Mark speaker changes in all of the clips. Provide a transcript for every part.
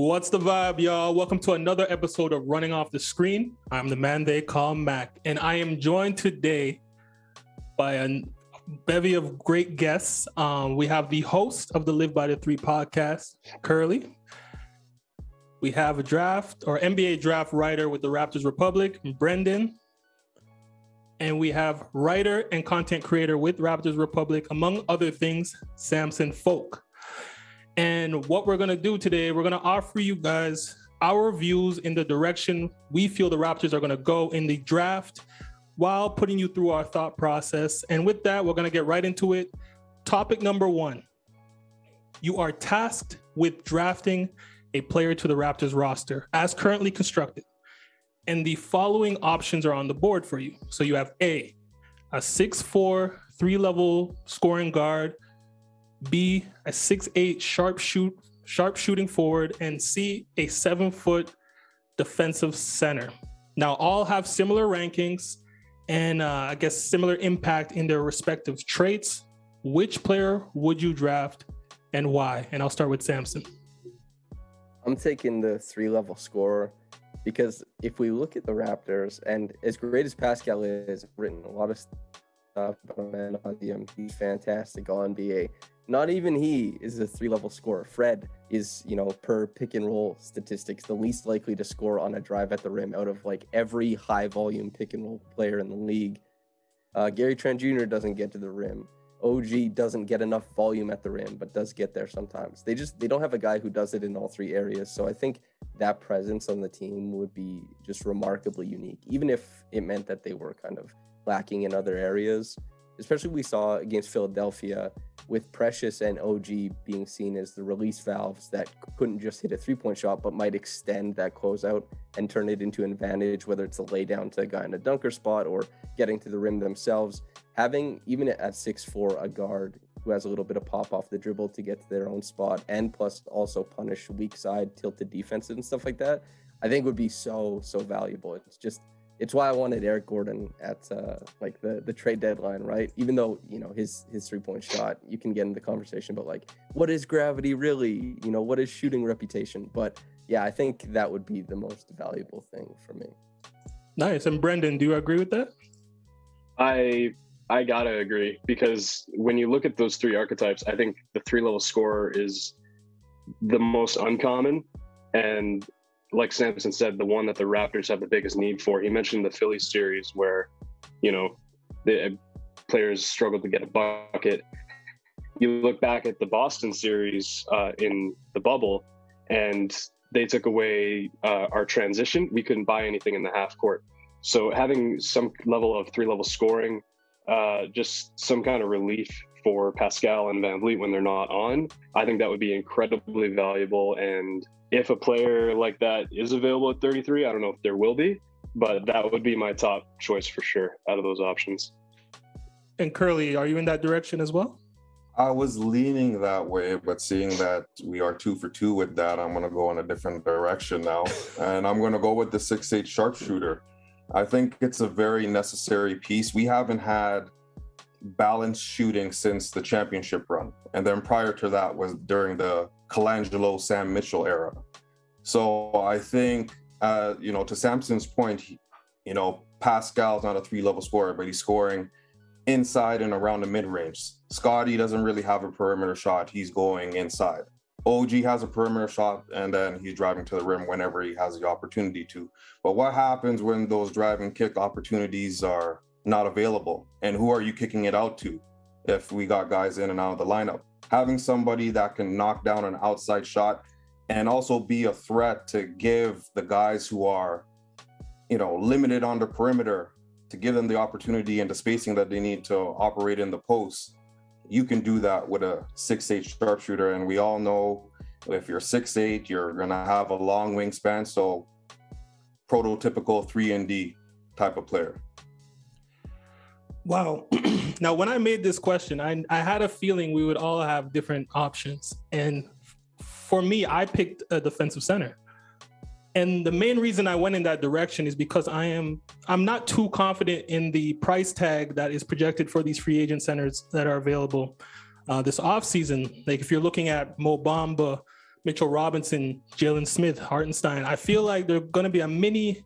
Speaker 1: What's the vibe, y'all? Welcome to another episode of Running Off the Screen. I'm the man they call Mac, and I am joined today by a bevy of great guests. We have the host of the Live by the Three podcast, Curly. We have a draft or NBA draft writer with the Raptors Republic, Brendan. And we have writer and content creator with Raptors Republic, among other things, Samson Folk. And what we're going to do today, we're going to offer you guys our views in the direction we feel the Raptors are going to go in the draft while putting you through our thought process. And with that, we're going to get right into it. Topic number one, you are tasked with drafting a player to the Raptors roster as currently constructed. And the following options are on the board for you. So you have A 6'4", 3-level scoring guard, B, a 6'8" sharpshooting forward, and C, a 7-foot defensive center. Now, all have similar rankings and I guess similar impact in their respective traits. Which player would you draft and why? And I'll start with Samson.
Speaker 2: I'm taking the 3-level scorer because if we look at the Raptors, and as great as Pascal is, written a lot of stuff about him, he's fantastic all NBA. Not even he is a 3-level scorer. Fred is, per pick and roll statistics, the least likely to score on a drive at the rim out of like every high volume pick and roll player in the league. Gary Trent Jr. doesn't get to the rim. OG doesn't get enough volume at the rim, but does get there sometimes. They don't have a guy who does it in all three areas. So I think that presence on the team would be just remarkably unique, even if it meant that they were kind of lacking in other areas. Especially we saw against Philadelphia with Precious and OG being seen as the release valves that couldn't just hit a three-point shot, but might extend that closeout and turn it into an advantage, whether it's a lay down to a guy in a dunker spot or getting to the rim themselves. Having, even at 6'4", a guard who has a little bit of pop off the dribble to get to their own spot and plus also punish weak side tilted defenses and stuff like that, I think would be so valuable. It's why I wanted Eric Gordon at the trade deadline, right? Even though, his 3-point shot, you can get into the conversation about like, what is gravity really? What is shooting reputation? But yeah, I think that would be the most valuable thing for me.
Speaker 1: Nice. And Brendan, do you agree with that?
Speaker 3: I gotta agree, because when you look at those three archetypes, I think the 3-level scorer is the most uncommon, and like Samson said, the one that the Raptors have the biggest need for. He mentioned the Philly series where, the players struggled to get a bucket. You look back at the Boston series in the bubble, and they took away our transition. We couldn't buy anything in the half court. So having some level of 3-level scoring, just some kind of relief for Pascal and Van Vliet when they're not on, I think that would be incredibly valuable. And if a player like that is available at 33, I don't know if there will be, but that would be my top choice for sure out of those options.
Speaker 1: And Curly, are you in that direction as well?
Speaker 4: I was leaning that way, but seeing that we are 2 for 2 with that, I'm going to go in a different direction now. And I'm going to go with the 6'8" sharpshooter. I think it's a very necessary piece. We haven't had balanced shooting since the championship run. And then prior to that was during the Colangelo, Sam Mitchell era. So I think, to Samson's point, Pascal's not a 3-level scorer, but he's scoring inside and around the mid-range. Scotty doesn't really have a perimeter shot. He's going inside. OG has a perimeter shot, and then he's driving to the rim whenever he has the opportunity to. But what happens when those drive and kick opportunities are not available? And who are you kicking it out to if we got guys in and out of the lineup? Having somebody that can knock down an outside shot and also be a threat to give the guys who are, limited on the perimeter, to give them the opportunity and the spacing that they need to operate in the post. You can do that with a 6'8" sharpshooter. And we all know if you're 6'8", you're going to have a long wingspan. So prototypical 3-and-D type of player.
Speaker 1: Wow. Now, when I made this question, I had a feeling we would all have different options. And for me, I picked a defensive center. And the main reason I went in that direction is because I'm not too confident in the price tag that is projected for these free agent centers that are available this offseason. Like if you're looking at Mo Bamba, Mitchell Robinson, Jalen Smith, Hartenstein. I feel like there's going to be a mini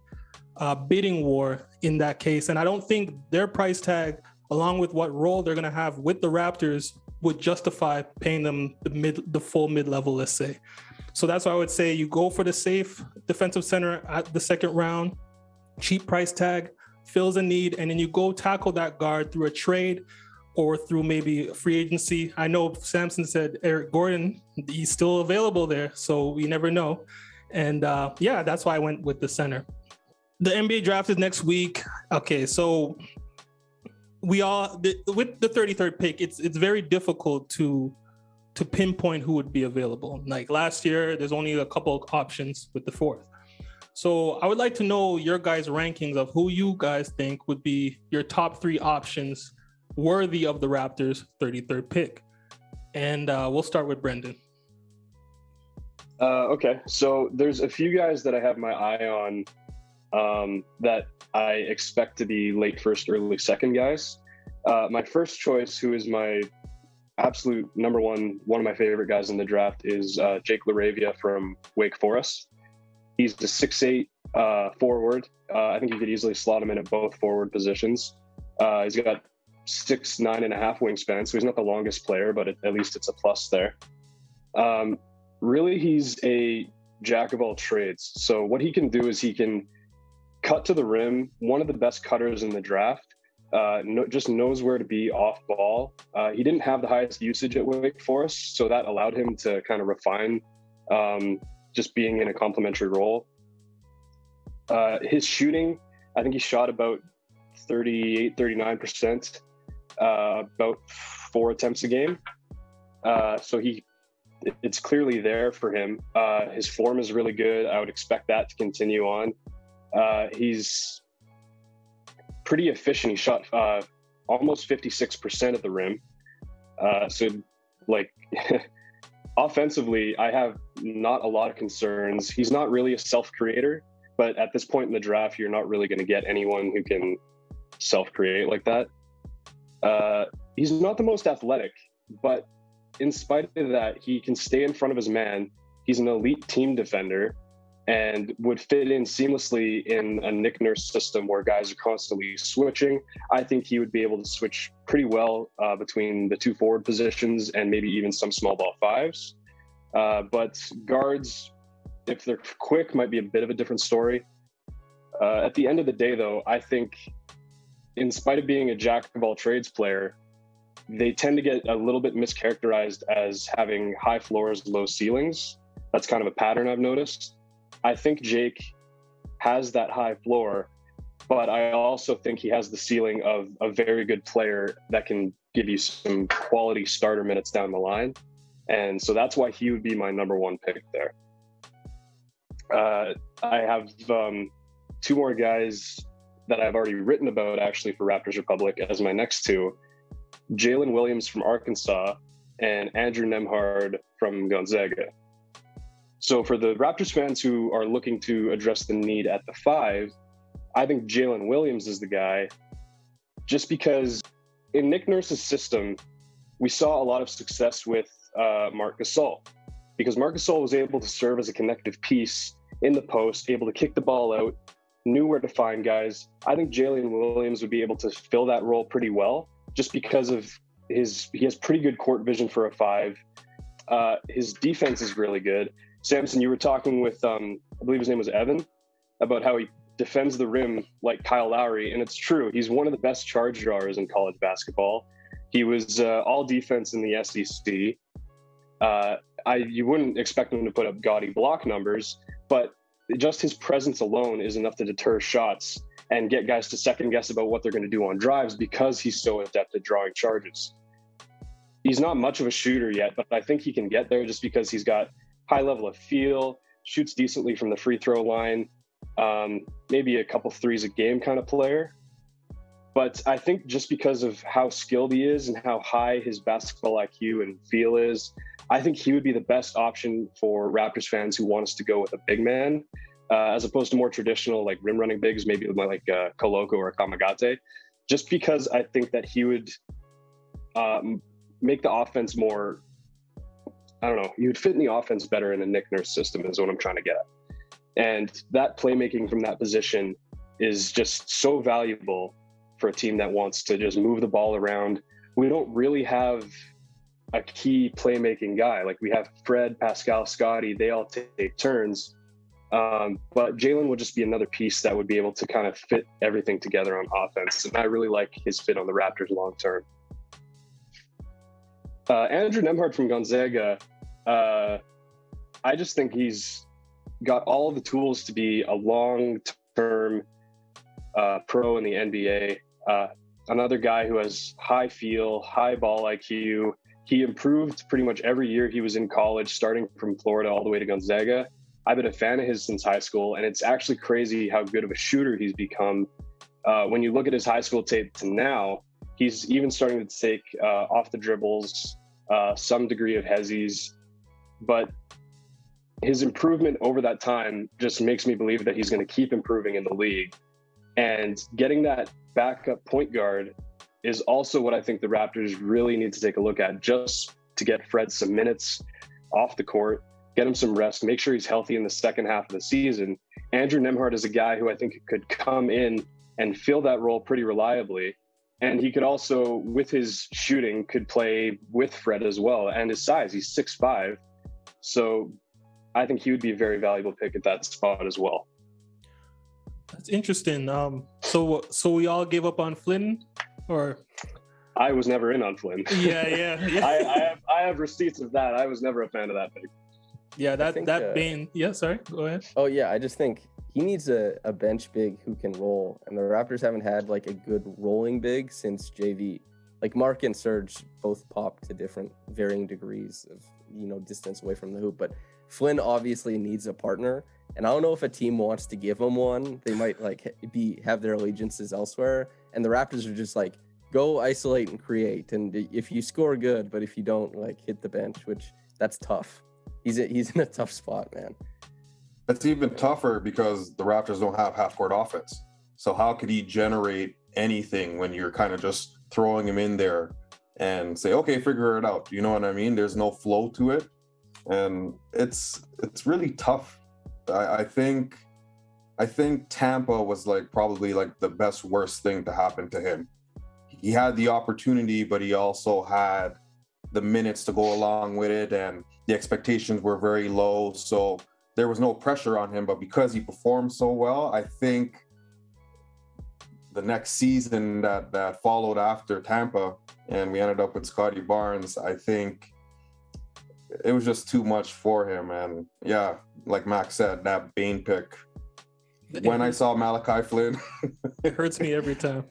Speaker 1: bidding war in that case. And I don't think their price tag, along with what role they're going to have with the Raptors, would justify paying them the full mid-level, let's say. So that's why I would say you go for the safe defensive center at the second round, cheap price tag, fills a need, and then you go tackle that guard through a trade or through maybe free agency. I know Samson said Eric Gordon, he's still available there, so we never know. And yeah, that's why I went with the center. The NBA draft is next week. Okay, so with the 33rd pick, it's very difficult to pinpoint who would be available. Like last year, there's only a couple of options with the 4th. So I would like to know your guys' rankings of who you guys think would be your top 3 options worthy of the Raptors' 33rd pick. And we'll start with Brendan.
Speaker 3: Okay, so there's a few guys that I have my eye on that I expect to be late first, early second guys. My first choice, who is my absolute number one of my favorite guys in the draft, is Jake Laravia from Wake Forest. He's the 6'8" forward. I think you could easily slot him in at both forward positions. He's got 6'9.5" wingspan, so he's not the longest player, but at least it's a plus there. Really, he's a jack of all trades. So what he can do is he can cut to the rim, one of the best cutters in the draft, just knows where to be off ball. He didn't have the highest usage at Wake Forest, so that allowed him to kind of refine just being in a complementary role. His shooting, I think he shot about 39%, about 4 attempts a game. So it's clearly there for him. His form is really good. I would expect that to continue on. He's pretty efficient. He shot almost 56% at the rim. So like offensively, I have not a lot of concerns. He's not really a self-creator, but at this point in the draft, you're not really going to get anyone who can self-create like that. He's not the most athletic, but in spite of that, he can stay in front of his man. He's an elite team defender and would fit in seamlessly in a Nick Nurse system where guys are constantly switching. I think he would be able to switch pretty well between the 2 forward positions and maybe even some small ball 5s. But guards, if they're quick, might be a bit of a different story. At the end of the day, though, I think in spite of being a jack of all trades player, they tend to get a little bit mischaracterized as having high floors, low ceilings. That's kind of a pattern I've noticed. I think Jake has that high floor, but I also think he has the ceiling of a very good player that can give you some quality starter minutes down the line. And so that's why he would be my number 1 pick there. I have 2 more guys that I've already written about actually for Raptors Republic as my next 2. Jaylin Williams from Arkansas and Andrew Nembhard from Gonzaga. So for the Raptors fans who are looking to address the need at the 5, I think Jaylin Williams is the guy, just because in Nick Nurse's system, we saw a lot of success with Marc Gasol, because Marc Gasol was able to serve as a connective piece in the post, able to kick the ball out, knew where to find guys. I think Jaylin Williams would be able to fill that role pretty well, just because of he has pretty good court vision for a 5. His defense is really good. Samson, you were talking with, I believe his name was Evan, about how he defends the rim like Kyle Lowry, and it's true. He's one of the best charge drawers in college basketball. He was all defense in the SEC. You wouldn't expect him to put up gaudy block numbers, but just his presence alone is enough to deter shots and get guys to second guess about what they're going to do on drives because he's so adept at drawing charges. He's not much of a shooter yet, but I think he can get there just because he's got high level of feel, shoots decently from the free throw line, maybe a couple threes a game kind of player. But I think just because of how skilled he is and how high his basketball IQ and feel is, I think he would be the best option for Raptors fans who want us to go with a big man, as opposed to more traditional like rim running bigs, maybe like Koloko or Kamagate, just because I think that he would make the offense more I don't know, he would fit in the offense better in a Nick Nurse system is what I'm trying to get at. And that playmaking from that position is just so valuable for a team that wants to just move the ball around. We don't really have a key playmaking guy. Like we have Fred, Pascal, Scotty, they all take turns. But Jaylin would just be another piece that would be able to kind of fit everything together on offense. And I really like his fit on the Raptors long term. Andrew Nembhard from Gonzaga, I just think he's got all the tools to be a long-term pro in the NBA. Another guy who has high feel, high ball IQ. He improved pretty much every year he was in college, starting from Florida all the way to Gonzaga. I've been a fan of his since high school, and it's actually crazy how good of a shooter he's become. When you look at his high school tape to now, he's even starting to take off the dribbles, some degree of hezzies, but his improvement over that time just makes me believe that he's going to keep improving in the league. And getting that backup point guard is also what I think the Raptors really need to take a look at, just to get Fred some minutes off the court, get him some rest, make sure he's healthy in the second half of the season. Andrew Nembhard is a guy who I think could come in and fill that role pretty reliably. And he could also, with his shooting, could play with Fred as well. And his size, he's 6'5". So I think he would be a very valuable pick at that spot as well.
Speaker 1: That's interesting. So we all gave up on Flynn, or?
Speaker 3: I was never in on Flynn.
Speaker 1: Yeah.
Speaker 3: I have receipts of that. I was never a fan of that pick.
Speaker 1: Yeah, Bane. Yeah, sorry. Go ahead.
Speaker 2: Oh yeah, I just think he needs a bench big who can roll, and the Raptors haven't had like a good rolling big since JV. Like Mark and Serge both popped to different varying degrees of distance away from the hoop, but Flynn obviously needs a partner, and I don't know if a team wants to give him one. They might have their allegiances elsewhere, and the Raptors are just like, go isolate and create, and if you score, good, but if you don't, hit the bench, which that's tough. He's in a tough spot, man.
Speaker 4: It's even tougher because the Raptors don't have half-court offense. So how could he generate anything when you're kind of just throwing him in there and say, okay, figure it out? You know what I mean? There's no flow to it. And it's really tough. I think Tampa was probably the best worst thing to happen to him. He had the opportunity, but he also had the minutes to go along with it, and the expectations were very low. So there was no pressure on him, but because he performed so well, I think the next season that followed after Tampa, and we ended up with Scotty Barnes, I think it was just too much for him. And yeah, like Max said, that Bane pick, when I saw Malachi Flynn,
Speaker 1: it hurts me every time.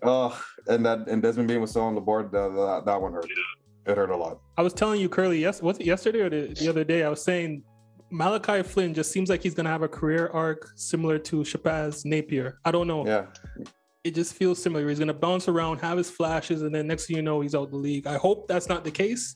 Speaker 4: And Desmond Bane was still on the board, that one hurt. It hurt a lot.
Speaker 1: I was telling you, Curly, was it yesterday or the other day? I was saying Malachi Flynn just seems like he's going to have a career arc similar to Shabazz Napier. I don't know.
Speaker 4: Yeah.
Speaker 1: It just feels similar. He's going to bounce around, have his flashes, and then next thing you know, he's out the league. I hope that's not the case.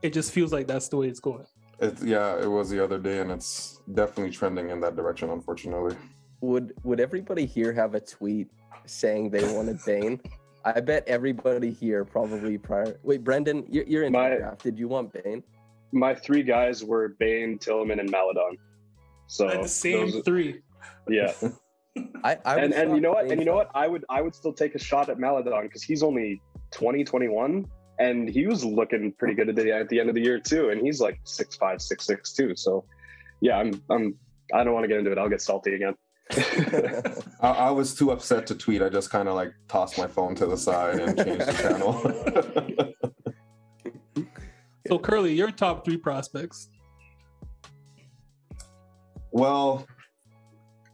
Speaker 1: It just feels like that's the way it's going.
Speaker 4: It was the other day, and it's definitely trending in that direction, unfortunately.
Speaker 2: Would everybody here have a tweet saying they wanted Bane? I bet everybody here probably prior. Wait, Brendan, you're in the draft. Did you want Bane?
Speaker 3: My three guys were Bane, Tillman, and Maledon. So
Speaker 1: the same three.
Speaker 3: Yeah.
Speaker 2: And
Speaker 3: you know what? I would still take a shot at Maledon because he's only 21, and he was looking pretty good at the end of the year too. And he's 6'5", 6'6" too. So yeah, I don't want to get into it. I'll get salty again.
Speaker 4: I was too upset to tweet. I just kind of tossed my phone to the side and changed the channel.
Speaker 1: So Curly, your top three prospects.
Speaker 4: Well,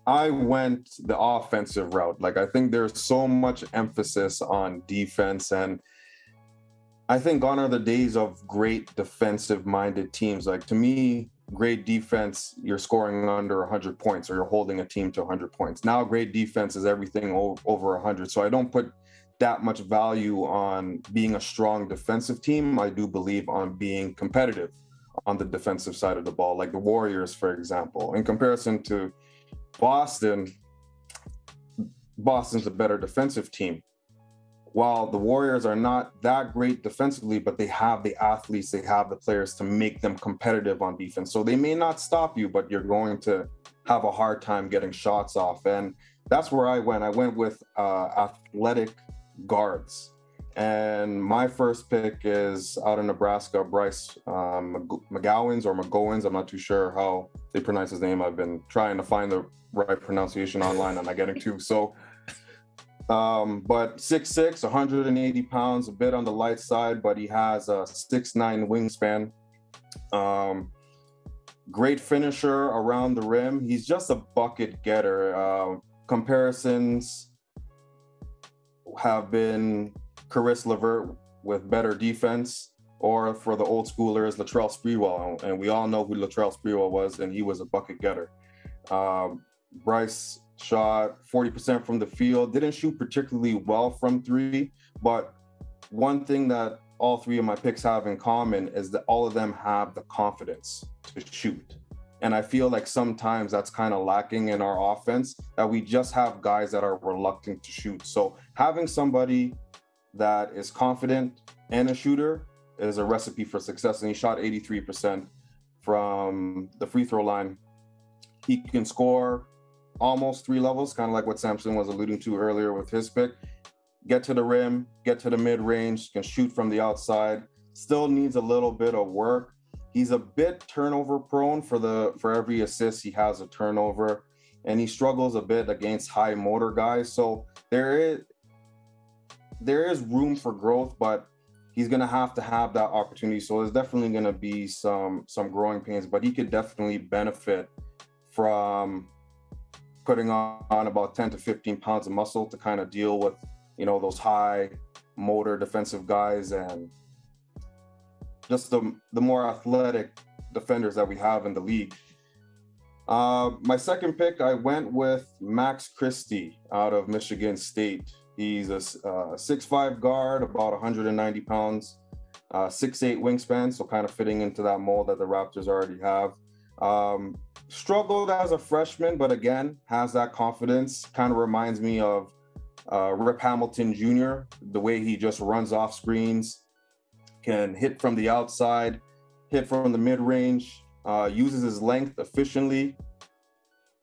Speaker 4: I went the offensive route. I think there's so much emphasis on defense, and I think gone are the days of great defensive-minded teams. To me, great defense, you're scoring under 100 points or you're holding a team to 100 points. Now, great defense is everything over 100. So I don't put that much value on being a strong defensive team. I do believe on being competitive on the defensive side of the ball, like the Warriors, for example. In comparison to Boston's a better defensive team. while the Warriors are not that great defensively, but they have the athletes, they have the players to make them competitive on defense. So they may not stop you, but you're going to have a hard time getting shots off. And that's where I went. I went with athletic guards. And my first pick is out of Nebraska, Bryce McGowens or McGowens. I'm not too sure how they pronounce his name. I've been trying to find the right pronunciation online. I'm not getting to. So, but 6'6", 180 pounds, a bit on the light side, but he has a 6'9" wingspan. Great finisher around the rim. He's just a bucket getter. Comparisons have been Caris LeVert with better defense, or for the old schoolers, Latrell Sprewell. And we all know who Latrell Sprewell was, and he was a bucket getter. Bryce shot 40% from the field, didn't shoot particularly well from three, but one thing that all three of my picks have in common is that all of them have the confidence to shoot. And I feel like sometimes that's kind of lacking in our offense, that we just have guys that are reluctant to shoot. So having somebody that is confident and a shooter is a recipe for success. And he shot 83% from the free throw line. He can score almost three levels, kind of like what Samson was alluding to earlier with his pick. Get to the rim, get to the mid-range, can shoot from the outside, still needs a little bit of work. He's a bit turnover prone. For every assist, he has a turnover, and he struggles a bit against high motor guys. So there is room for growth, but he's going to have that opportunity. So there's definitely going to be some growing pains, but he could definitely benefit from putting on about 10 to 15 pounds of muscle to kind of deal with, those high motor defensive guys and just the more athletic defenders that we have in the league. My second pick, I went with Max Christie out of Michigan State. He's a 6'5" guard, about 190 pounds, 6'8" wingspan, so kind of fitting into that mold that the Raptors already have. Struggled as a freshman, but again, has that confidence. Kind of reminds me of Rip Hamilton Jr., the way he just runs off screens, can hit from the outside, hit from the mid-range, uses his length efficiently,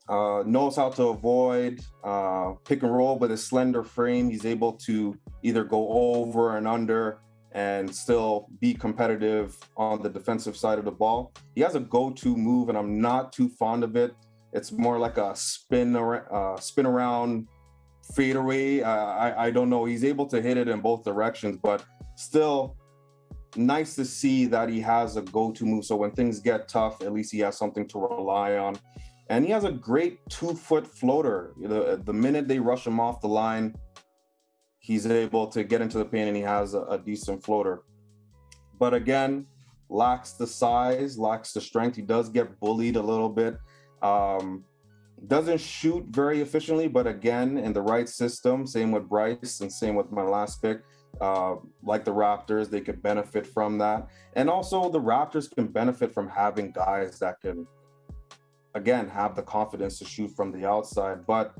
Speaker 4: knows how to avoid pick and roll with his slender frame. He's able to either go over and under and still be competitive on the defensive side of the ball. He has a go-to move, and I'm not too fond of it. It's more like a spin around fadeaway. I don't know. He's able to hit it in both directions, but still nice to see that he has a go-to move. So when things get tough, at least he has something to rely on. And he has a great 2-foot floater. The minute they rush him off the line, he's able to get into the paint, and he has a decent floater. But again, lacks the size, lacks the strength. He does get bullied a little bit. Doesn't shoot very efficiently, but again, in the right system, same with Bryce and same with my last pick, like the Raptors, they could benefit from that. And also the Raptors can benefit from having guys that can, again, have the confidence to shoot from the outside, but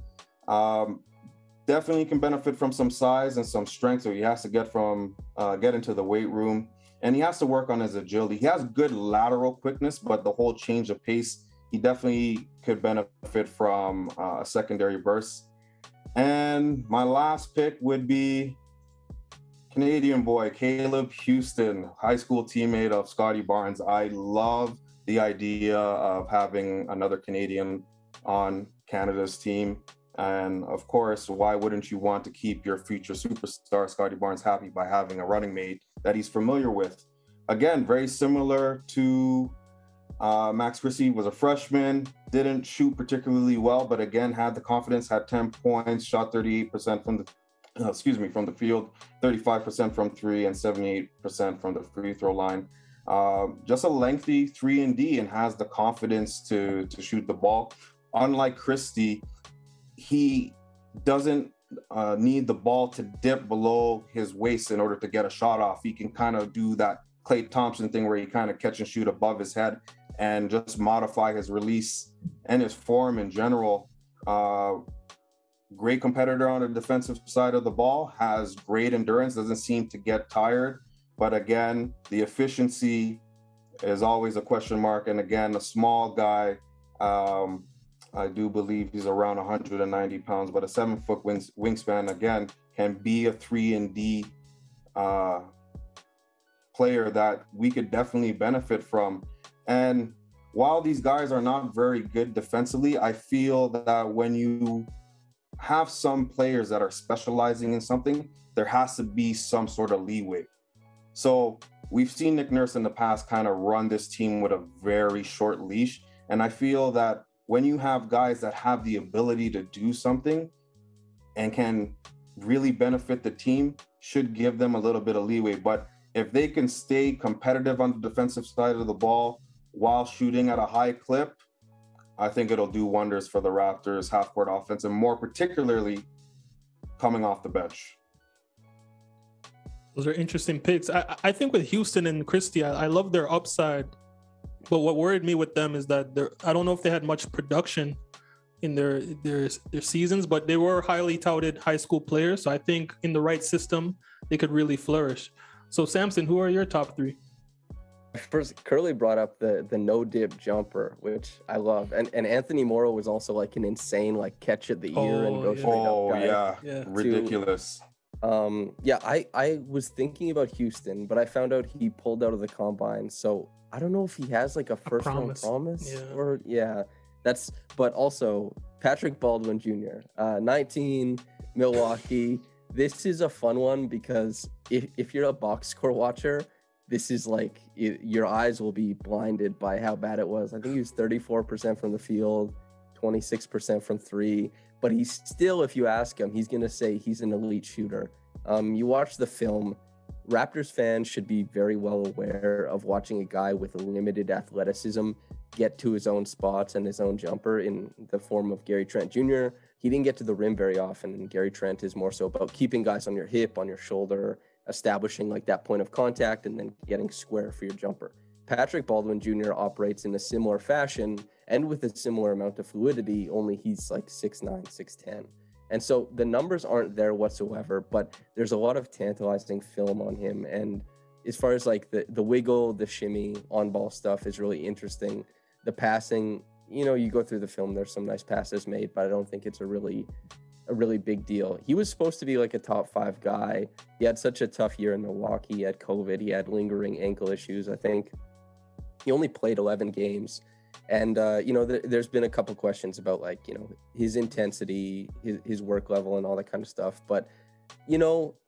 Speaker 4: definitely can benefit from some size and some strength. So he has to get into the weight room, and he has to work on his agility. He has good lateral quickness, but the whole change of pace, he definitely could benefit from a secondary burst. And my last pick would be Canadian boy, Caleb Houstan, high school teammate of Scotty Barnes. I love the idea of having another Canadian on Canada's team. And of course, why wouldn't you want to keep your future superstar, Scotty Barnes, happy by having a running mate that he's familiar with? Again, very similar to Max Christie. Was a freshman, didn't shoot particularly well, but again, had the confidence, had 10 points, shot 38% from the field, 35% from three, and 78% from the free throw line. Just a lengthy 3-and-D, and has the confidence to shoot the ball. Unlike Christie, he doesn't need the ball to dip below his waist in order to get a shot off. He can kind of do that Klay Thompson thing where he kind of catch and shoot above his head and just modify his release and his form in general. great competitor on the defensive side of the ball, has great endurance, doesn't seem to get tired. But again, the efficiency is always a question mark. And again, a small guy, I do believe he's around 190 pounds, but a 7-foot wingspan, again, can be a 3-and-D player that we could definitely benefit from. And while these guys are not very good defensively, I feel that when you have some players that are specializing in something, there has to be some sort of leeway. So we've seen Nick Nurse in the past kind of run this team with a very short leash. And I feel that when you have guys that have the ability to do something and can really benefit the team, should give them a little bit of leeway. But if they can stay competitive on the defensive side of the ball while shooting at a high clip, I think it'll do wonders for the Raptors half-court offense, and more particularly coming off the bench.
Speaker 1: Those are interesting picks. I think with Houstan and Christie, I love their upside. But what worried me with them is that I don't know if they had much production in their seasons, but they were highly touted high school players. So I think in the right system, they could really flourish. So Samson, who are your top three?
Speaker 2: First, Curly brought up the no-dip jumper, which I love. And Anthony Morrow was also like an insane like catch at the ear and go straight up guy.
Speaker 4: Ridiculous.
Speaker 2: I was thinking about Houstan, but I found out he pulled out of the combine. So I don't know if he has like a first round promise but also Patrick Baldwin Jr., 19, Milwaukee. This is a fun one because if you're a box score watcher, this is like your eyes will be blinded by how bad it was. I think he was 34% from the field, 26% from three, but he's still, if you ask him, he's going to say he's an elite shooter. You watch the film, Raptors fans should be very well aware of watching a guy with limited athleticism get to his own spots and his own jumper in the form of Gary Trent Jr. He didn't get to the rim very often, and Gary Trent is more so about keeping guys on your hip, on your shoulder, establishing like that point of contact, and then getting square for your jumper. Patrick Baldwin Jr. operates in a similar fashion and with a similar amount of fluidity, only he's like 6'9", 6'10". And so the numbers aren't there whatsoever, but there's a lot of tantalizing film on him. And as far as like the wiggle, the shimmy, on-ball stuff is really interesting. The passing, you go through the film, there's some nice passes made, but I don't think it's a really big deal. He was supposed to be like a top 5 guy. He had such a tough year in Milwaukee. He had COVID. He had lingering ankle issues. I think he only played 11 games. And, there's been a couple questions about like, his intensity, his work level and all that kind of stuff. But,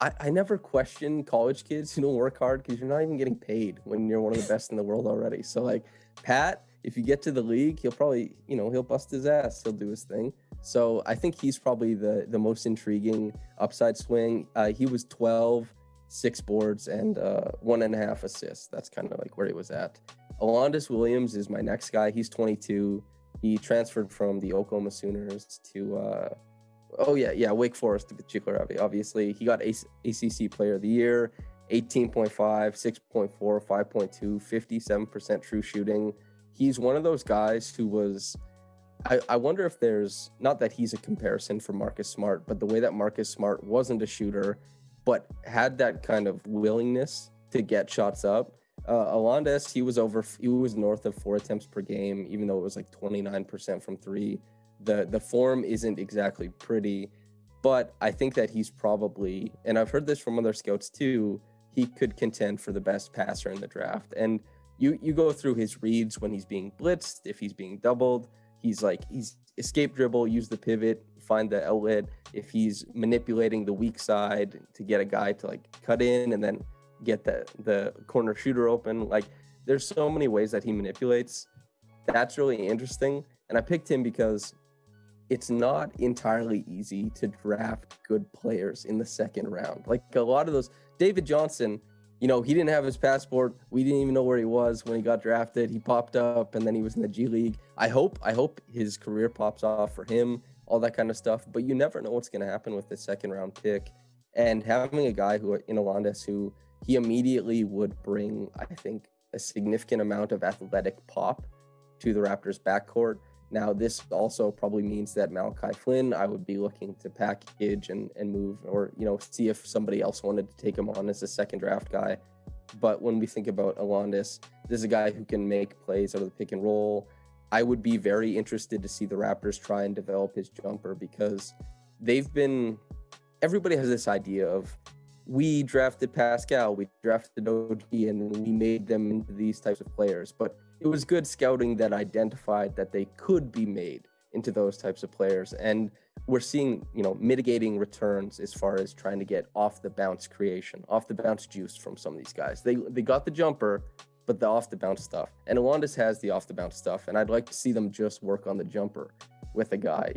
Speaker 2: I never question college kids who don't work hard because you're not even getting paid when you're one of the best in the world already. So like Pat, if you get to the league, he'll probably, he'll bust his ass. He'll do his thing. So I think he's probably the most intriguing upside swing. He was 12, 6 boards, and 1.5 assists. That's kind of like where he was at. Alondes Williams is my next guy. He's 22. He transferred from the Oklahoma Sooners to, Wake Forest to the Laravia, obviously. He got ACC Player of the Year, 18.5, 6.4, 5.2, 57% true shooting. He's one of those guys who was... I wonder if there's, not that he's a comparison for Marcus Smart, but the way that Marcus Smart wasn't a shooter, but had that kind of willingness to get shots up. Alondes, he was north of 4 attempts per game, even though it was like 29% from 3. The form isn't exactly pretty, but I think that he's probably, and I've heard this from other scouts too, he could contend for the best passer in the draft. And you go through his reads when he's being blitzed, if he's being doubled. He's escape dribble, use the pivot, find the outlet. If he's manipulating the weak side to get a guy to like cut in and then get the corner shooter open. Like there's so many ways that he manipulates. That's really interesting. And I picked him because it's not entirely easy to draft good players in the second round. Like a lot of those, David Johnson, he didn't have his passport. We didn't even know where he was when he got drafted. He popped up and then he was in the G League. I hope his career pops off for him, all that kind of stuff. But you never know what's going to happen with the second round pick. And having a guy who in Alondes who he immediately would bring, I think, a significant amount of athletic pop to the Raptors backcourt. Now, this also probably means that Malachi Flynn, I would be looking to package and move, or, see if somebody else wanted to take him on as a second draft guy. But when we think about Alondes, this is a guy who can make plays out of the pick and roll. I would be very interested to see the Raptors try and develop his jumper, because everybody has this idea of, we drafted Pascal, we drafted OG, and we made them into these types of players. But it was good scouting that identified that they could be made into those types of players. And we're seeing, mitigating returns as far as trying to get off the bounce creation, off the bounce juice from some of these guys. They got the jumper, but the off the bounce stuff. And Alondes has the off the bounce stuff. And I'd like to see them just work on the jumper with a guy,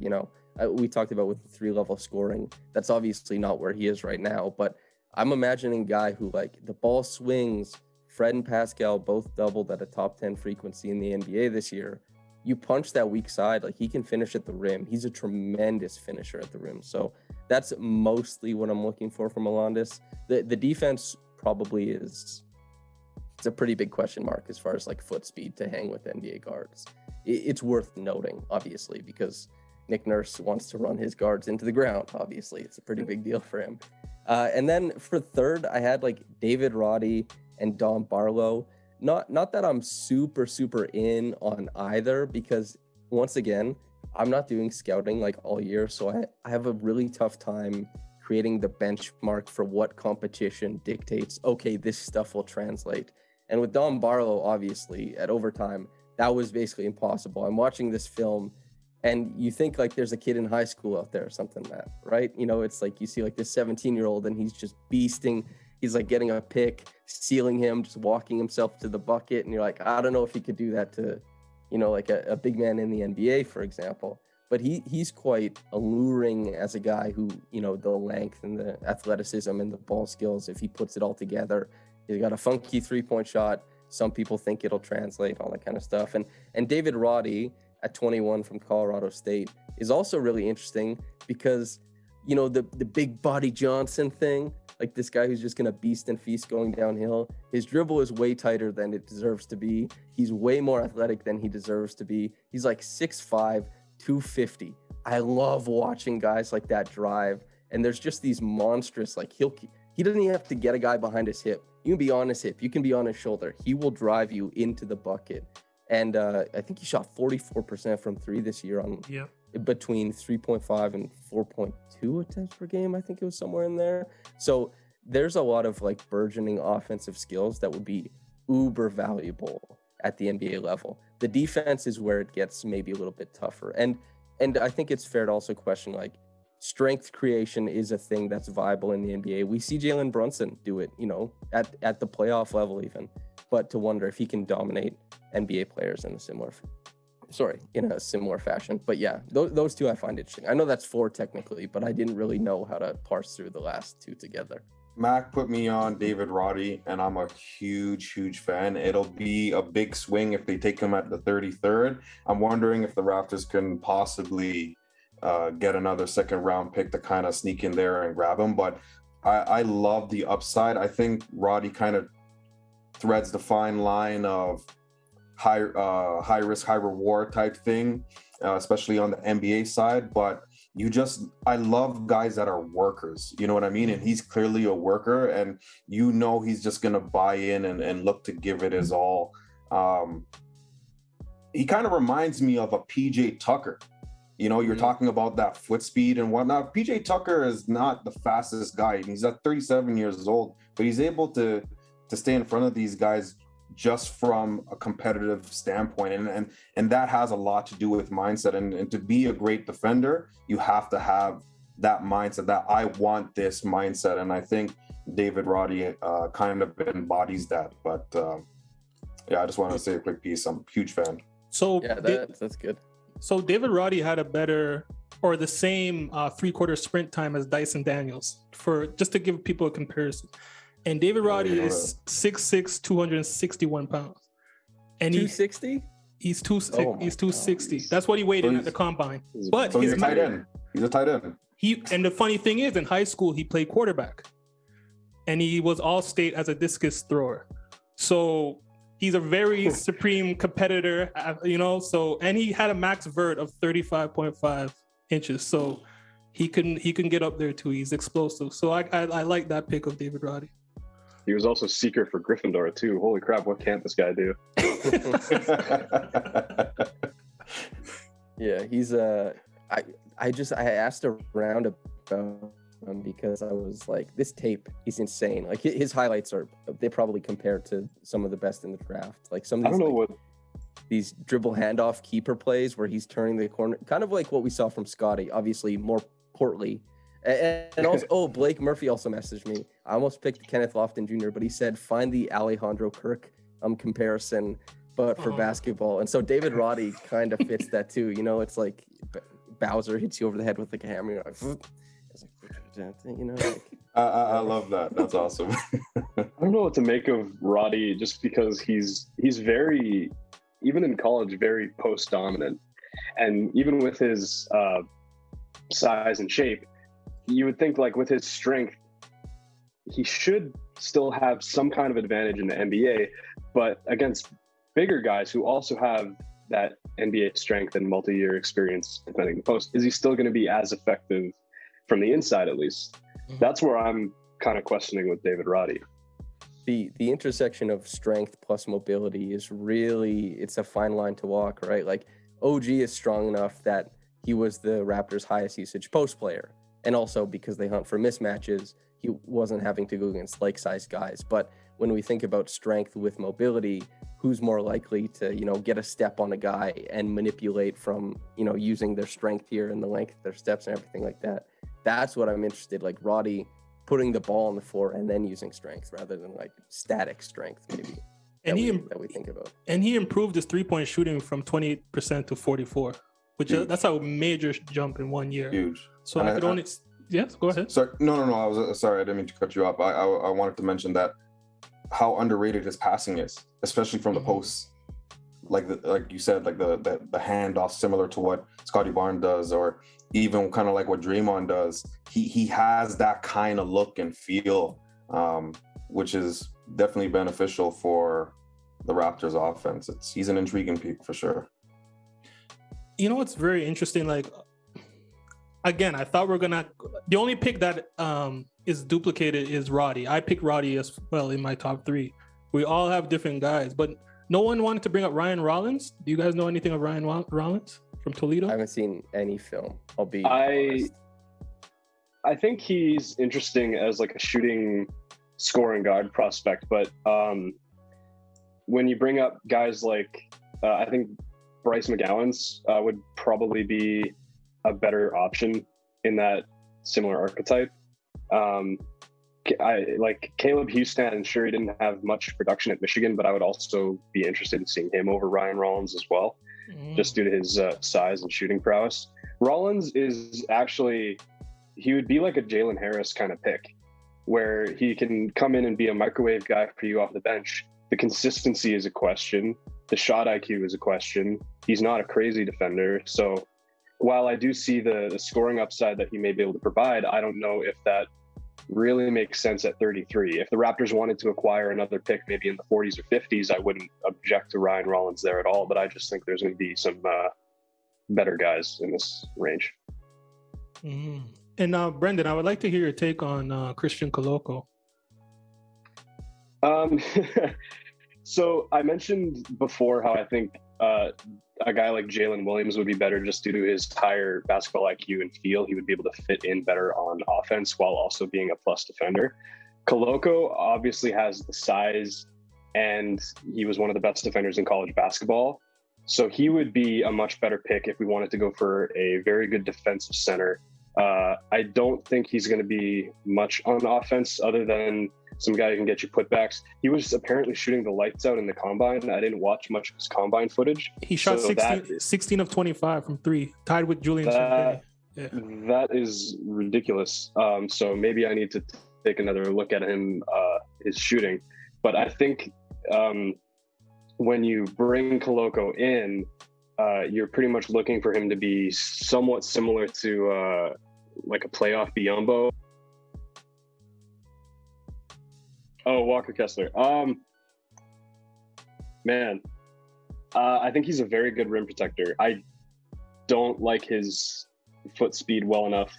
Speaker 2: we talked about with the 3-level scoring. That's obviously not where he is right now, but I'm imagining a guy who, like, the ball swings. Fred and Pascal both doubled at a top 10 frequency in the NBA this year. You punch that weak side, like, he can finish at the rim. He's a tremendous finisher at the rim. So that's mostly what I'm looking for from Alondes. The defense probably it's a pretty big question mark as far as, like, foot speed to hang with NBA guards. It's worth noting, obviously, because Nick Nurse wants to run his guards into the ground. Obviously, it's a pretty big deal for him. And then for third, I had, like, David Roddy and Dom Barlow. Not that I'm super in on either, because once again, I'm not doing scouting like all year, so I have a really tough time creating the benchmark for what competition dictates, okay, this stuff will translate. And with Dom Barlow, obviously, at overtime, that was basically impossible. I'm watching this film, and you think, like, there's a kid in high school out there or something, Matt, right? It's like you see, like, this 17-year-old, and he's just beasting. He's, like, getting a pick, sealing him, just walking himself to the bucket. And you're like, I don't know if he could do that to, like a big man in the NBA, for example. But he's quite alluring as a guy who, the length and the athleticism and the ball skills, if he puts it all together. He's got a funky 3-point shot. Some people think it'll translate, all that kind of stuff. And David Roddy, at 21 from Colorado State, is also really interesting because, the big body Johnson thing, like this guy who's just going to beast and feast going downhill, his dribble is way tighter than it deserves to be. He's way more athletic than he deserves to be. He's like 6'5", 250. I love watching guys like that drive. And there's just these monstrous, like, he doesn't even have to get a guy behind his hip. You can be on his hip. You can be on his shoulder. He will drive you into the bucket. And I think he shot 44% from 3 this year on between 3.5 and 4.2 attempts per game. I think it was somewhere in there. So there's a lot of, like, burgeoning offensive skills that would be uber valuable at the NBA level. The defense is where it gets maybe a little bit tougher. And I think it's fair to also question, like, strength creation is a thing that's viable in the NBA. We see Jalen Brunson do it, at the playoff level even. But to wonder if he can dominate NBA players in a similar fashion. But yeah, those two I find interesting. I know that's 4 technically, but I didn't really know how to parse through the last 2 together.
Speaker 4: Mac put me on David Roddy, and I'm a huge fan. It'll be a big swing if they take him at the 33rd. I'm wondering if the Raptors can possibly get another second-round pick to kind of sneak in there and grab him. But I love the upside. I think Roddy kind of threads the fine line of high risk, high reward type thing, especially on the NBA side. But I love guys that are workers, you know what I mean? And he's clearly a worker, and he's just going to buy in and look to give it his all. He kind of reminds me of a PJ Tucker. You're talking about that foot speed and whatnot. PJ Tucker is not the fastest guy. He's at 37 years old, but he's able to stay in front of these guys just from a competitive standpoint. And that has a lot to do with mindset. And to be a great defender, you have to have that mindset, that I want this mindset. And I think David Roddy kind of embodies that. But I just wanted to say a quick piece. I'm a huge fan.
Speaker 1: So
Speaker 2: yeah, that's good.
Speaker 1: So David Roddy had a better or the same 3/4 sprint time as Dyson Daniels, just to give people a comparison. And David Roddy is 6'6", 261 pounds. And
Speaker 2: 260?
Speaker 1: He's 260. That's what he weighed in at the combine. But
Speaker 4: so he's a tight end. He's a tight end.
Speaker 1: And the funny thing is, in high school, he played quarterback. And he was all-state as a discus thrower. So He's a very supreme competitor, so, and he had a max vert of 35.5 inches. So he can get up there too. He's explosive. So I like that pick of David Roddy.
Speaker 3: He was also seeker for Gryffindor too. Holy crap, what can't this guy do?
Speaker 2: Yeah, he's I asked around about him because I was like, this tape, he's insane. Like his highlights they probably compare to some of the best in the draft. Like some of these, these dribble handoff keeper plays where he's turning the corner, kind of like what we saw from Scotty, obviously more portly. And also, Blake Murphy also messaged me. I almost picked Kenneth Lofton Jr., but he said, find the Alejandro Kirk comparison, but for basketball. And so David Roddy kind of fits that too. It's like Bowser hits you over the head with like a hammer. You're like,
Speaker 4: I love that. That's awesome.
Speaker 3: I don't know what to make of Roddy, just because he's very, even in college, very post dominant, and even with his size and shape, you would think like with his strength, he should still have some kind of advantage in the NBA, but against bigger guys who also have that NBA strength and multi-year experience defending the post, is he still going to be as effective from the inside at least? Mm-hmm. That's where I'm kind of questioning with David Roddy.
Speaker 2: The intersection of strength plus mobility is really, it's a fine line to walk, right? Like OG is strong enough that he was the Raptors' highest usage post player. And also because they hunt for mismatches, he wasn't having to go against like-sized guys. But when we think about strength with mobility, who's more likely to, get a step on a guy and manipulate from, using their strength here and the length of their steps and everything like that? That's what I'm interested. Like Roddy putting the ball on the floor and then using strength rather than like static strength, maybe. And that we think about. And
Speaker 1: he improved his 3-point shooting from 28% to 44%, which that's a major jump in 1 year.
Speaker 4: Huge.
Speaker 1: So I could only. Yes, go ahead.
Speaker 4: Sorry, no. I was sorry. I didn't mean to cut you off. I wanted to mention that how underrated his passing is, especially from the posts. Like you said, like the handoff, similar to what Scottie Barnes does, or even kind of like what Draymond does. He has that kind of look and feel, which is definitely beneficial for the Raptors offense. He's an intriguing pick for sure.
Speaker 1: It's very interesting. Like, again, I thought the only pick that is duplicated is Roddy. I picked Roddy as well in my top 3. We all have different guys, but no one wanted to bring up Ryan Rollins. Do you guys know anything of Ryan Rollins from Toledo?
Speaker 2: I haven't seen any film. I'll be honest.
Speaker 3: I think he's interesting as like a shooting, scoring guard prospect, but when you bring up guys like, I think Bryce McGowens would probably be a better option in that similar archetype. I like Caleb Houstan. Sure, he didn't have much production at Michigan, but I would also be interested in seeing him over Ryan Rollins as well, just due to his size and shooting prowess. Rollins is actually, he would be like a Jalen Harris kind of pick, where he can come in and be a microwave guy for you off the bench. The consistency is a question. The shot IQ is a question. He's not a crazy defender. So while I do see the scoring upside that he may be able to provide, I don't know if that really makes sense at 33. If the Raptors wanted to acquire another pick, maybe in the 40s or 50s, I wouldn't object to Ryan Rollins there at all. But I just think there's going to be some better guys in this range.
Speaker 1: Mm-hmm. And Brendan, I would like to hear your take on Christian Koloko.
Speaker 3: So I mentioned before how I think a guy like Jaylin Williams would be better just due to his higher basketball IQ and feel. He would be able to fit in better on offense while also being a plus defender. Koloko obviously has the size, and he was one of the best defenders in college basketball. So he would be a much better pick if we wanted to go for a very good defensive center. I don't think he's going to be much on offense other than some guy who can get you putbacks. He was apparently shooting the lights out in the combine. I didn't watch much of his combine footage.
Speaker 1: He shot 16 of 25 from 3, tied with Julian.
Speaker 3: That is ridiculous. So maybe I need to take another look at his shooting. But I think when you bring Koloko in, you're pretty much looking for him to be somewhat similar to like a playoff Biyombo. Oh, Walker Kessler. Man, I think he's a very good rim protector. I don't like his foot speed well enough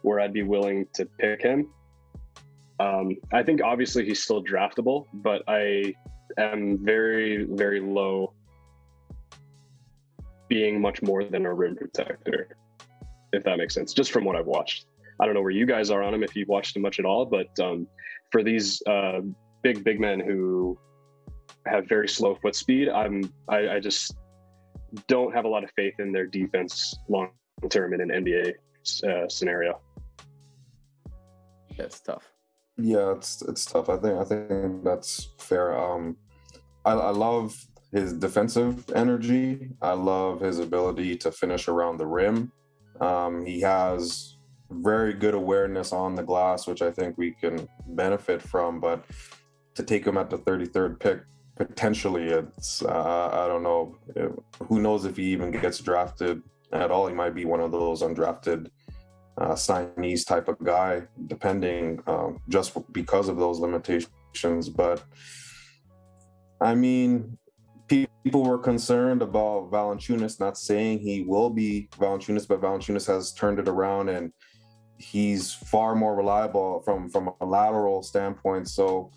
Speaker 3: where I'd be willing to pick him. I think obviously he's still draftable, but I am very, very low being much more than a rim protector, if that makes sense, just from what I've watched. I don't know where you guys are on him, if you've watched him much at all, but for these big men who have very slow foot speed, I just don't have a lot of faith in their defense long term in an NBA scenario.
Speaker 2: That's tough.
Speaker 4: Yeah, it's tough. I think that's fair. I love his defensive energy. I love his ability to finish around the rim. He has very good awareness on the glass, which I think we can benefit from. But to take him at the 33rd pick, potentially, it's I don't know. Who knows if he even gets drafted at all? He might be one of those undrafted signees type of guy, depending just because of those limitations. But I mean, people were concerned about Valanciunas, not saying he will be Valanciunas, but Valanciunas has turned it around and he's far more reliable from a lateral standpoint. So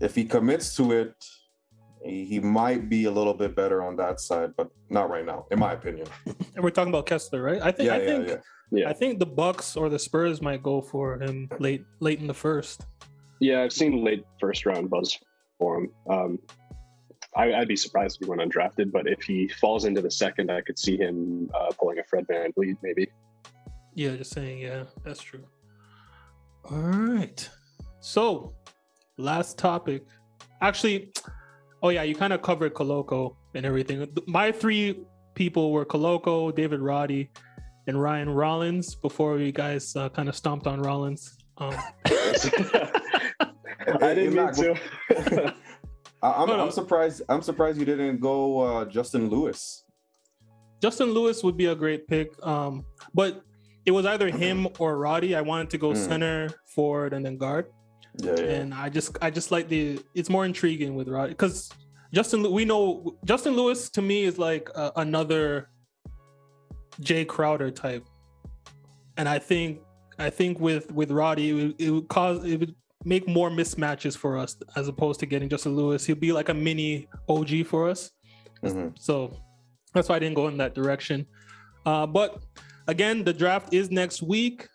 Speaker 4: if he commits to it, he might be a little bit better on that side, but not right now, in my opinion.
Speaker 1: And we're talking about Kessler, right? I think the Bucks or the Spurs might go for him late in the first.
Speaker 3: Yeah, I've seen late first round buzz for him. I'd be surprised if he went undrafted, but if he falls into the second, I could see him pulling a Fred VanVleet maybe.
Speaker 1: Yeah, just saying. Yeah, that's true. All right. So, last topic. Actually, you kind of covered Koloko and everything. My three people were Koloko, David Roddy, and Ryan Rollins before you guys kind of stomped on Rollins.
Speaker 3: I didn't mean to.
Speaker 4: I'm surprised. I'm surprised you didn't go Justin Lewis.
Speaker 1: Justin Lewis would be a great pick, but it was either him or Roddy. I wanted to go center, forward, and then guard.
Speaker 4: Yeah.
Speaker 1: And I just like it's more intriguing with Roddy because Justin Lewis to me is like another Jay Crowder type, and I think with Roddy it would make more mismatches for us as opposed to getting Justin Lewis. He'll be like a mini OG for us. Mm-hmm. So that's why I didn't go in that direction. But again, the draft is next week.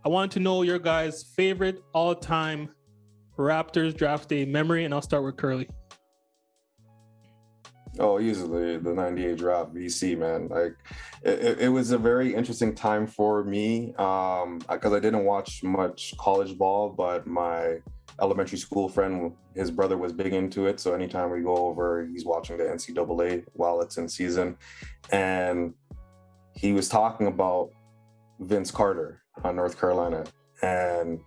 Speaker 1: I want to know your guys' favorite all-time Raptors draft day memory, and I'll start with Curly.
Speaker 4: Oh, easily the 98 draft, VC, man. Like it was a very interesting time for me because I didn't watch much college ball, but my elementary school friend, his brother was big into it. So anytime we go over, he's watching the NCAA while it's in season. And he was talking about Vince Carter on North Carolina and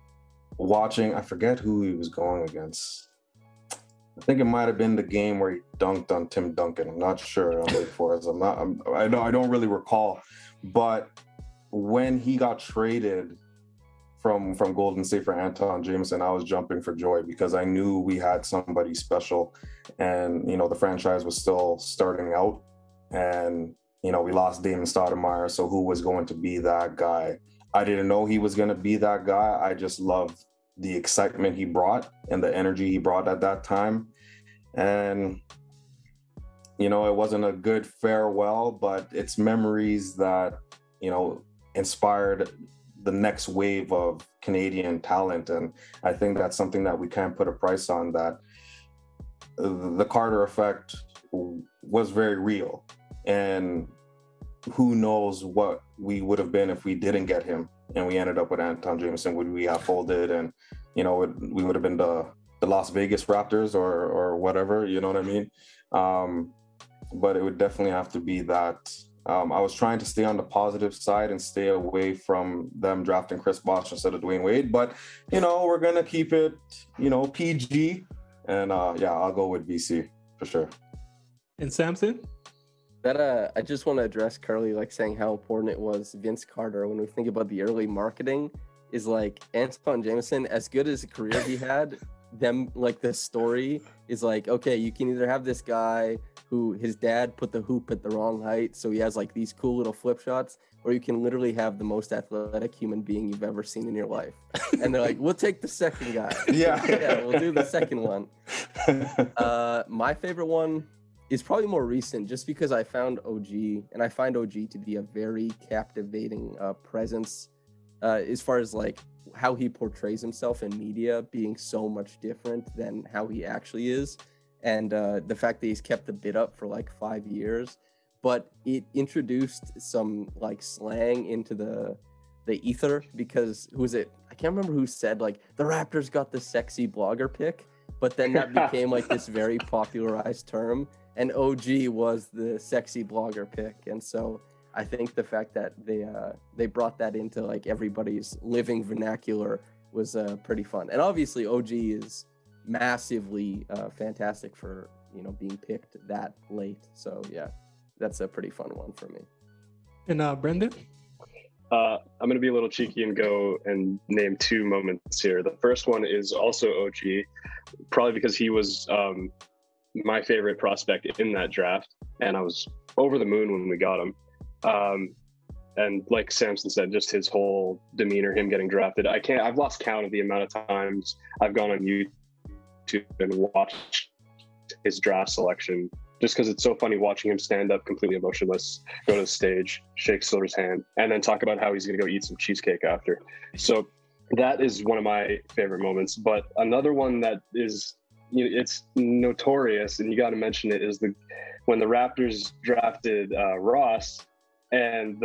Speaker 4: watching, I forget who he was going against. I think it might have been the game where he dunked on Tim Duncan. I'm not sure. I don't really recall. But when he got traded from Golden State for Anton Jameson, I was jumping for joy because I knew we had somebody special, and the franchise was still starting out, and we lost Damon Stoudemire. So who was going to be that guy? I didn't know he was going to be that guy. I just loved the excitement he brought and the energy he brought at that time. And, it wasn't a good farewell, but it's memories that, inspired the next wave of Canadian talent. And I think that's something that we can't put a price on, that the Carter effect was very real. And who knows what we would have been if we didn't get him and we ended up with Anton Jameson. Would we have folded and we would have been the Las Vegas Raptors or whatever, you know what I mean? But it would definitely have to be that. I was trying to stay on the positive side and stay away from them drafting Chris Bosh instead of Dwayne Wade, but we're gonna keep it PG, and I'll go with VC for sure.
Speaker 1: And Samson?
Speaker 2: That I just want to address Curly, like saying how important it was Vince Carter. When we think about the early marketing, is like Anton Jameson, as good as a career he had, them, like the story is like, okay, you can either have this guy who his dad put the hoop at the wrong height, so he has like these cool little flip shots, or you can literally have the most athletic human being you've ever seen in your life. And they're like, we'll take the second guy. Yeah, we'll do the second one. My favorite one is probably more recent, just because I found OG, and I find OG to be a very captivating presence as far as like how he portrays himself in media being so much different than how he actually is. And the fact that he's kept the bid up for like 5 years, but it introduced some like slang into the ether, because who was it? I can't remember who said like the Raptors got the sexy blogger pick, but then that became like this very popularized term, and OG was the sexy blogger pick. And so I think the fact that they brought that into like everybody's living vernacular was pretty fun. And obviously OG is massively fantastic for, you know, being picked that late. So yeah, that's a pretty fun one for me.
Speaker 1: And Brendan?
Speaker 3: I'm going to be a little cheeky and go and name 2 moments here. The first one is also OG, probably because he was my favorite prospect in that draft, and I was over the moon when we got him. And like Samson said, just his whole demeanor, him getting drafted. I've lost count of the amount of times I've gone on YouTube and watched his draft selection, just because it's so funny watching him stand up completely emotionless, go to the stage, shake Silver's hand, and then talk about how he's going to go eat some cheesecake after. So that is one of my favorite moments. But another one that is, you know, it's notorious, and you got to mention it, is when the Raptors drafted Ross, and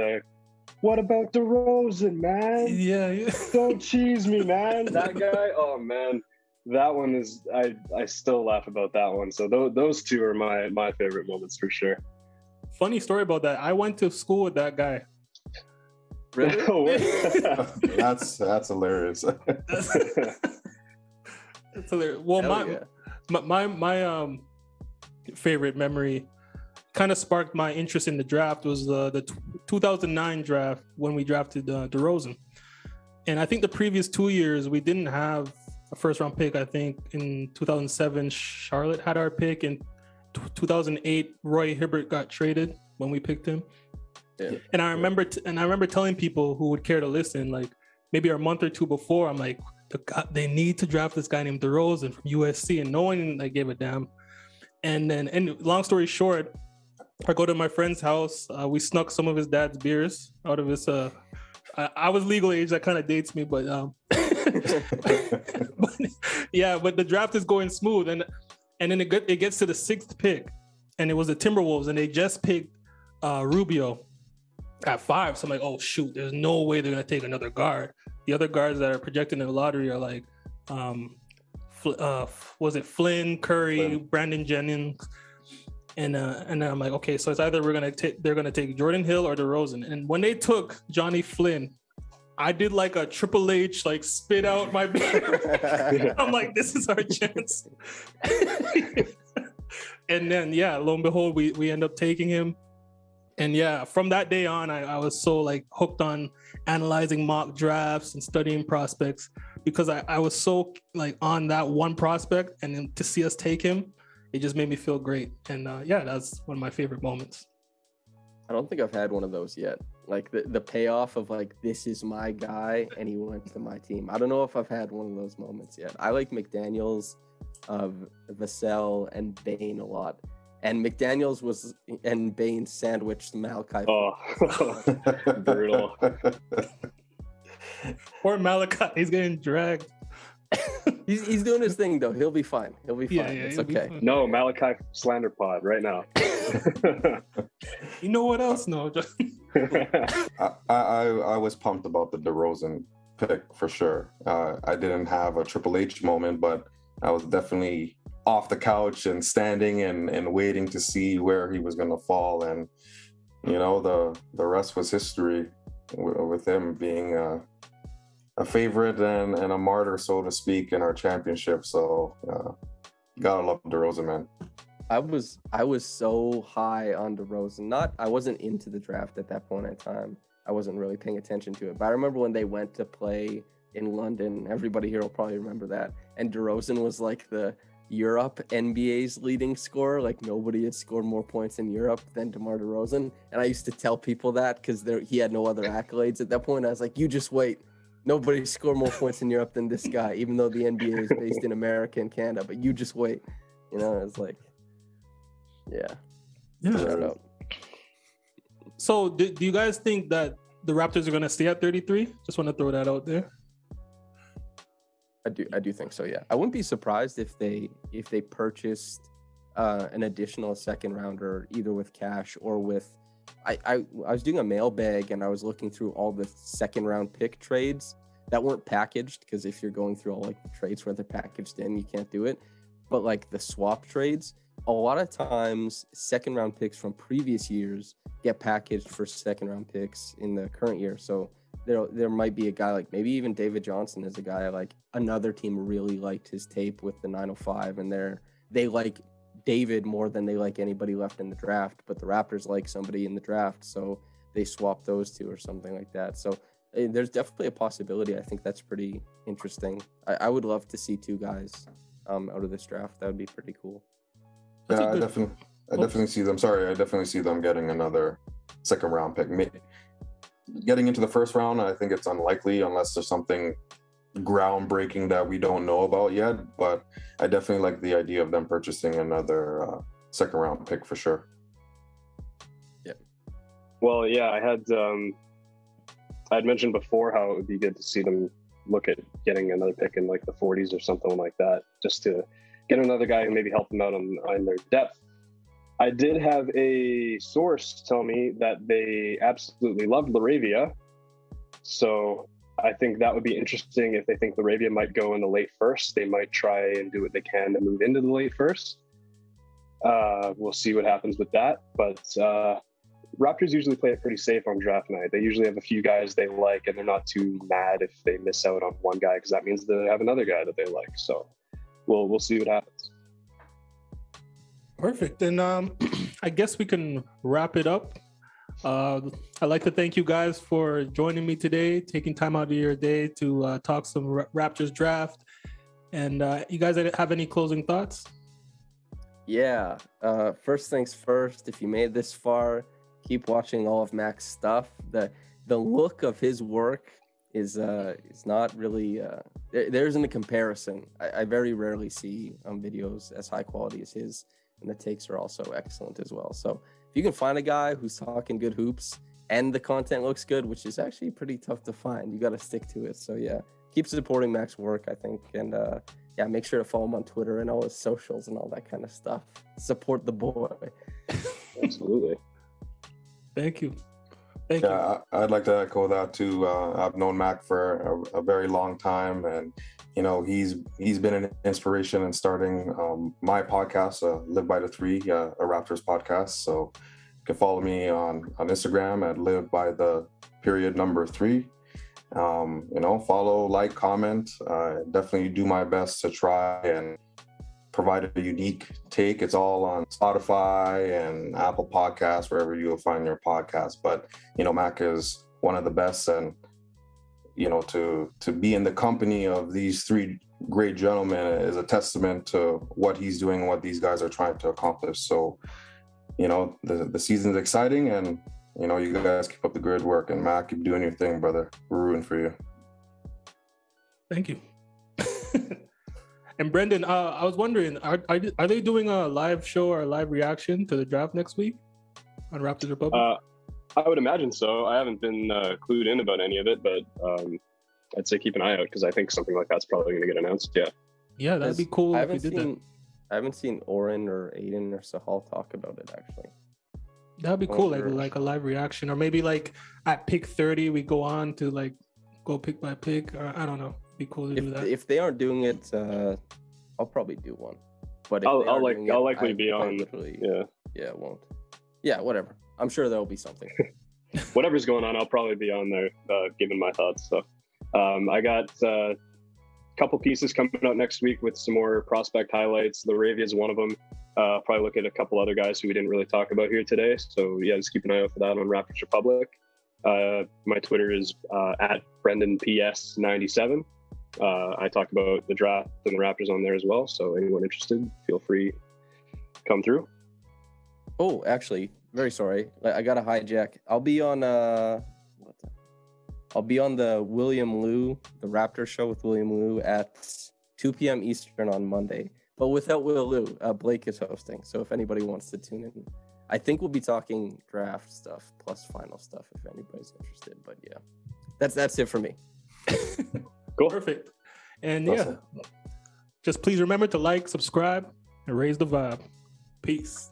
Speaker 3: what about DeRozan, man?
Speaker 1: Yeah.
Speaker 3: Don't cheese me, man. That guy, oh man. That one is, I still laugh about that one. So those 2 are my favorite moments for sure.
Speaker 1: Funny story about that. I went to school with that guy.
Speaker 2: Really?
Speaker 4: That's hilarious.
Speaker 1: That's hilarious. Well, my favorite memory kind of sparked my interest in the draft was the 2009 draft, when we drafted DeRozan. And I think the previous 2 years we didn't have a first round pick. I think in 2007 Charlotte had our pick, in 2008 Roy Hibbert got traded when we picked him.
Speaker 2: Yeah.
Speaker 1: And I remember telling people who would care to listen, like maybe a month or 2 before, I'm like, they need to draft this guy named DeRozan from USC, and no one like gave a damn. And long story short, I go to my friend's house. We snuck some of his dad's beers out of his. I was legal age. That kind of dates me, but but the draft is going smooth, and then it gets to the 6th pick, and it was the Timberwolves, and they just picked Rubio at 5. So I'm like, oh shoot, there's no way they're gonna take another guard. The other guards that are projected in the lottery are like, was it Flynn, Curry, Brandon Jennings. And then I'm like, okay, so it's either they're gonna take Jordan Hill or DeRozan. And when they took Johnny Flynn, I did like a Triple H, like spit out my beer. I'm like, this is our chance. And then lo and behold, we end up taking him. And from that day on, I was so like hooked on analyzing mock drafts and studying prospects, because I was so like on that one prospect, and then to see us take him, it just made me feel great. And that's one of my favorite moments.
Speaker 2: I don't think I've had one of those yet. Like the payoff of like, this is my guy and he went to my team. I don't know if I've had one of those moments yet. I like McDaniels, Vassell, and Bain a lot. And McDaniels and Bain sandwiched Malachi.
Speaker 3: Oh, brutal.
Speaker 1: Poor Malachi, he's getting dragged.
Speaker 2: He's doing his thing though. He'll be fine. It's okay.
Speaker 3: No, Malachi slander pod right now.
Speaker 1: You know what else? No.
Speaker 4: I was pumped about the DeRozan pick for sure. I didn't have a Triple H moment, but I was definitely off the couch and standing and waiting to see where he was going to fall. And you know, the rest was history, with him being a favorite and a martyr, so to speak, in our championship. So gotta love DeRozan, man.
Speaker 2: I was so high on DeRozan. I wasn't into the draft at that point in time. I wasn't really paying attention to it. But I remember when they went to play in London. Everybody here will probably remember that. And DeRozan was like the Europe NBA's leading scorer. Like nobody had scored more points in Europe than DeMar DeRozan. And I used to tell people that because he had no other accolades at that point. I was like, you just wait. Nobody scored more points in Europe than this guy, even though the NBA is based in America and Canada. But you just wait. You know, it's like, yeah. Shout out.
Speaker 1: So do you guys think that the Raptors are going to stay at 33? Just want to throw that out there.
Speaker 2: I do think so, yeah. I wouldn't be surprised if they purchased an additional second rounder, either with cash or with. I was doing a mailbag and I was looking through all the second round pick trades that weren't packaged, because if you're going through all like the trades where they're packaged in, you can't do it. But like the swap trades, a lot of times second round picks from previous years get packaged for second round picks in the current year. So there might be a guy like maybe even David Johnson is a guy like another team really liked his tape with the 905, and they like David more than they like anybody left in the draft, but the Raptors like somebody in the draft, so they swap those two or something like that. So there's definitely a possibility. I think that's pretty interesting. I would love to see two guys out of this draft. That would be pretty cool.
Speaker 4: Yeah, I definitely see them. Sorry, I definitely see them getting another second round pick. Getting into the first round, I think it's unlikely unless there's something groundbreaking that we don't know about yet. But I definitely like the idea of them purchasing another second round pick for sure.
Speaker 2: Yeah.
Speaker 3: Well, yeah, I'd mentioned before how it would be good to see them look at getting another pick in like the 40s or something like that, just to get another guy who maybe help them out on their depth. I did have a source tell me that they absolutely loved Laravia. So I think that would be interesting. If they think Laravia might go in the late first, they might try and do what they can to move into the late first. We'll see what happens with that. But Raptors usually play it pretty safe on draft night. They usually have a few guys they like, and they're not too mad if they miss out on one guy, because that means they have another guy that they like. So we'll see what happens.
Speaker 1: Perfect. And I guess we can wrap it up. I'd like to thank you guys for joining me today, taking time out of your day to talk some Raptors draft. And you guys have any closing thoughts?
Speaker 2: Yeah. First things first, if you made this far, keep watching all of Mac's stuff. The look of his work is not really there isn't a comparison. I very rarely see videos as high quality as his, and the takes are also excellent as well. So if you can find a guy who's talking good hoops and the content looks good, which is actually pretty tough to find, you got to stick to it. So yeah, keep supporting Mac's work, I think, and yeah, make sure to follow him on Twitter and all his socials and all that kind of stuff. Support the boy.
Speaker 3: Absolutely.
Speaker 1: Thank you.
Speaker 4: Yeah, I'd like to echo that too. I've known Mac for a very long time, and he's been an inspiration in starting my podcast, Live by the Three, a Raptors podcast. So you can follow me on Instagram at Live by the _3. Follow, like, comment. Definitely do my best to try and provide a unique take. It's all on Spotify and Apple Podcasts, wherever you'll find your podcast. But Mac is one of the best, and to be in the company of these three great gentlemen is a testament to what he's doing and what these guys are trying to accomplish. So the season's exciting, and you guys keep up the good work, and Mac, keep doing your thing, brother. We're rooting for you.
Speaker 1: Thank you. And Brendan, I was wondering, are they doing a live show or a live reaction to the draft next week on Raptors Republic?
Speaker 3: I would imagine so. I haven't been clued in about any of it, but I'd say keep an eye out, because I think something like that's probably going to get announced.
Speaker 1: Yeah, that'd be cool if we did that.
Speaker 2: I haven't seen Oren or Aiden or Sahal talk about it, actually.
Speaker 1: That'd be cool, like a live reaction, or maybe like at pick 30 we go on to like go pick by pick, or I don't know. It'd be cool to do that.
Speaker 2: If they aren't doing it, I'll probably do one. But if
Speaker 3: I'll likely be on.
Speaker 2: Yeah, it won't. Yeah, whatever. I'm sure there'll be something.
Speaker 3: Whatever's going on, I'll probably be on there giving my thoughts. So I got a couple pieces coming out next week with some more prospect highlights. Laravia is one of them. Probably look at a couple other guys who we didn't really talk about here today. So yeah, just keep an eye out for that on Raptors Republic. My Twitter is at BrendanPS97. I talk about the draft and the Raptors on there as well. So anyone interested, feel free, come through.
Speaker 2: Oh, actually, very sorry. I got to hijack. I'll be on the William Liu, the Raptor show with William Liu at 2 p.m. Eastern on Monday. But without Will Liu, Blake is hosting. So if anybody wants to tune in, I think we'll be talking draft stuff plus final stuff if anybody's interested. But yeah, that's it for me.
Speaker 3: Cool.
Speaker 1: Perfect. And
Speaker 4: Awesome.
Speaker 1: just please remember to like, subscribe, and raise the vibe. Peace.